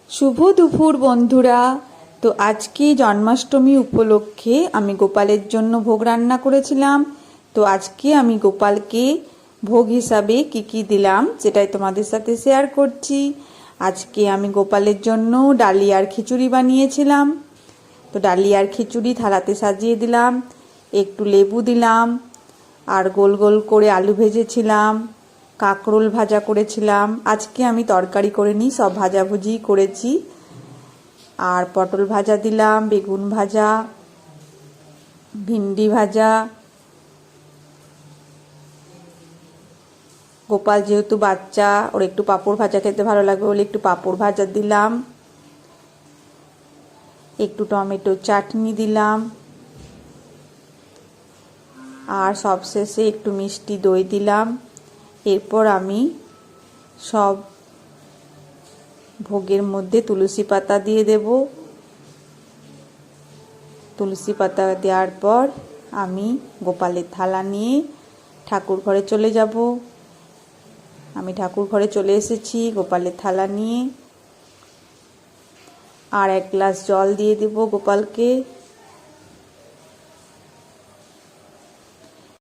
শুভ দুপুর বন্ধুরা। তো আজকে জন্মাষ্টমী উপলক্ষে আমি গোপালের জন্য ভোগ রান্না করেছিলাম। তো আজকে আমি গোপালকে ভোগ হিসাবে কি দিলাম সেটাই তোমাদের সাথে শেয়ার করছি। আজকে আমি গোপালের জন্য ডালিয়ার খিচুড়ি বানিয়েছিলাম। তো ডালিয়ার খিচুড়ি থালাতে সাজিয়ে দিলাম, একটু লেবু দিলাম, আর গোল গোল করে আলু ভেজেছিলাম, কাঁকরোল ভাজা করেছিলাম। আজকে আমি তরকারি করিনি, সব ভাজাভুজি করেছি। আর পটল ভাজা দিলাম, বেগুন ভাজা, ভিন্ডি ভাজা। গোপাল যেহেতু বাচ্চা, ওর একটু পাঁপড় ভাজা খেতে ভালো লাগে বলে একটু পাঁপড় ভাজা দিলাম, একটু টমেটো চাটনি দিলাম, আর সবশেষে একটু মিষ্টি দই দিলাম। এরপর আমি সব ভোগের মধ্যে তুলসী পাতা দিয়ে দেব। তুলসী পাতা দেওয়ার পর আমি গোপালের থালা নিয়ে ঠাকুর ঘরে চলে যাব। আমি ঠাকুর ঘরে চলে এসেছি গোপালের থালা নিয়ে। আর এক গ্লাস জল দিয়ে দেব গোপালকে।